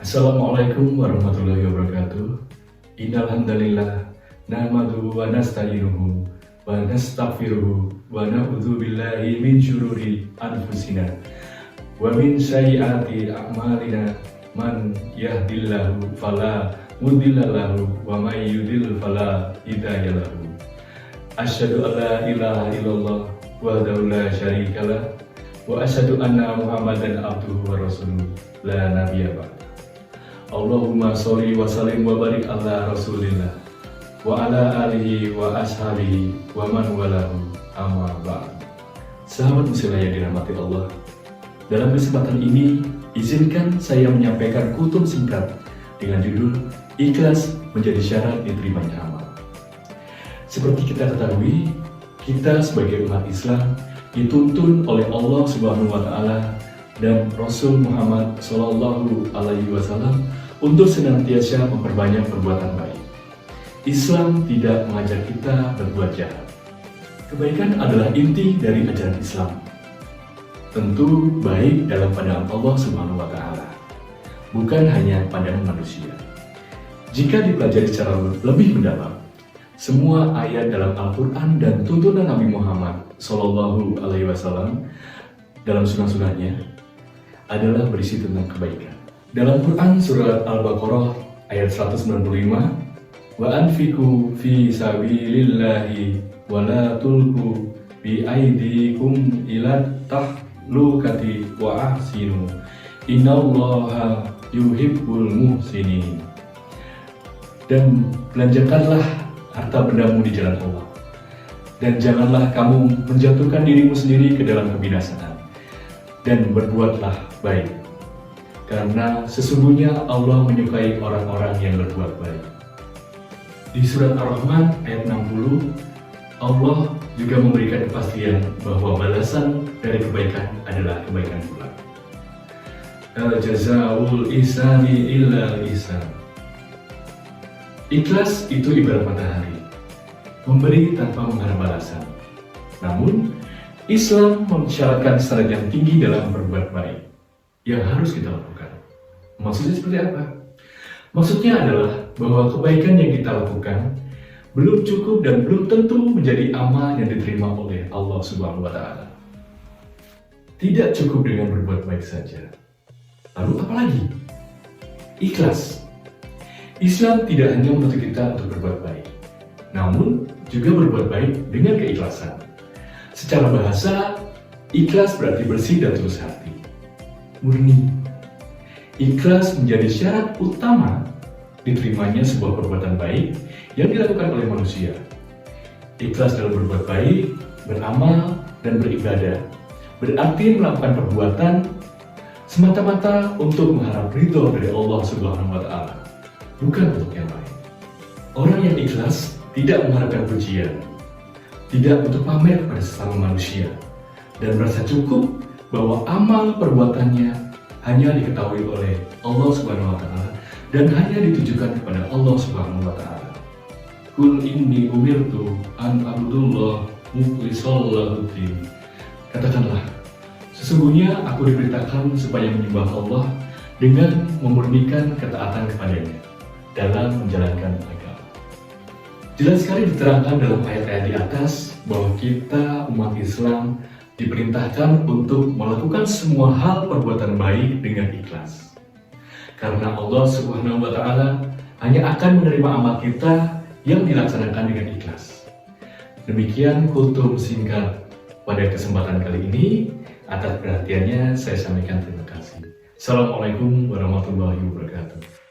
Assalamualaikum warahmatullahi wabarakatuh. Innal hamdalillah nahmaduhu wa nasta'inuhu wa nastaghfiruhu wa na'udzu billahi min syururi anfusina wa min sayyiati a'malina. Man yahdihillahu fala mudilla lahu wa may yudlil fala hadiya lahu. Asyhadu an la ilaha illallah wahdahu la syarikalah wa asyhadu anna Muhammadan abduhu wa rasuluh la nabiyya ba'da. Allahumma sholli wa sallim wa barik ala rasulillah wa ala alihi wa ashabihi wa man walahu amma ba'd. Sahabat muslimah yang dirahmati Allah, dalam kesempatan ini izinkan saya menyampaikan kutub singkat dengan judul Ikhlas menjadi syarat diterimanya amal. Seperti kita ketahui, kita sebagai umat Islam dituntun oleh Allah Subhanahu wa taala dan Rasul Muhammad Shallallahu Alaihi Wasallam untuk senantiasa memperbanyak perbuatan baik. Islam tidak mengajak kita berbuat jahat. Kebaikan adalah inti dari ajaran Islam. Tentu baik dalam pandangan Allah Subhanahu wa taala, bukan hanya pandangan manusia. Jika dipelajari secara lebih mendalam, semua ayat dalam Al-Quran dan tuntunan Nabi Muhammad Shallallahu Alaihi Wasallam dalam sunnah-sunnahnya adalah berisi tentang kebaikan. Dalam Quran surat Al-Baqarah ayat 195, wa anfiqu fi sabilillahi wa la tulqu bi aydikum ila tahlukati wa ahsinu innallaha yuhibbul muhsinin. Dan belanjakanlah harta bendamu di jalan Allah, dan janganlah kamu menjatuhkan dirimu sendiri ke dalam kebinasaan, dan berbuatlah baik, karena sesungguhnya Allah menyukai orang-orang yang berbuat baik. Di surat Ar-Rahman ayat 60, Allah juga memberikan kepastian bahwa balasan dari kebaikan adalah kebaikan pula. Al-jazaa'ul ihsani illa ihsan. Ikhlas itu ibarat matahari, memberi tanpa mengharap balasan. Namun, Islam mensyaratkan standar yang tinggi dalam berbuat baik yang harus kita lakukan. Maksudnya seperti apa? Maksudnya adalah bahwa kebaikan yang kita lakukan belum cukup dan belum tentu menjadi amal yang diterima oleh Allah Subhanahu wa taala. Tidak cukup dengan berbuat baik saja. Lalu apa lagi? Ikhlas. Islam tidak hanya menuntut kita untuk berbuat baik, namun juga berbuat baik dengan keikhlasan. Secara bahasa, ikhlas berarti bersih dan tulus hati, murni. Ikhlas menjadi syarat utama diterimanya sebuah perbuatan baik yang dilakukan oleh manusia. Ikhlas dalam berbuat baik, beramal, dan beribadah berarti melakukan perbuatan semata-mata untuk mengharap ridho dari Allah Subhanahu wa taala, bukan untuk yang lain. Orang yang ikhlas tidak mengharapkan pujian, tidak untuk pamer pada sesama manusia, dan merasa cukup bahwa amal perbuatannya hanya diketahui oleh Allah Subhanahu wa taala dan hanya ditujukan kepada Allah Subhanahu wa taala. Qul inni umirtu an a'budullah mukhlishan lahu-d-din. Katakanlah, sesungguhnya aku diperintahkan supaya menyembah Allah dengan memurnikan ketaatan kepadanya dalam menjalankan agama. Jelas sekali diterangkan dalam ayat-ayat di atas bahwa kita umat Islam diperintahkan untuk melakukan semua hal perbuatan baik dengan ikhlas. Karena Allah Subhanahu wa taala hanya akan menerima amal kita yang dilaksanakan dengan ikhlas. Demikian kutub singkat pada kesempatan kali ini. Atas perhatiannya saya sampaikan terima kasih. Assalamualaikum warahmatullahi wabarakatuh.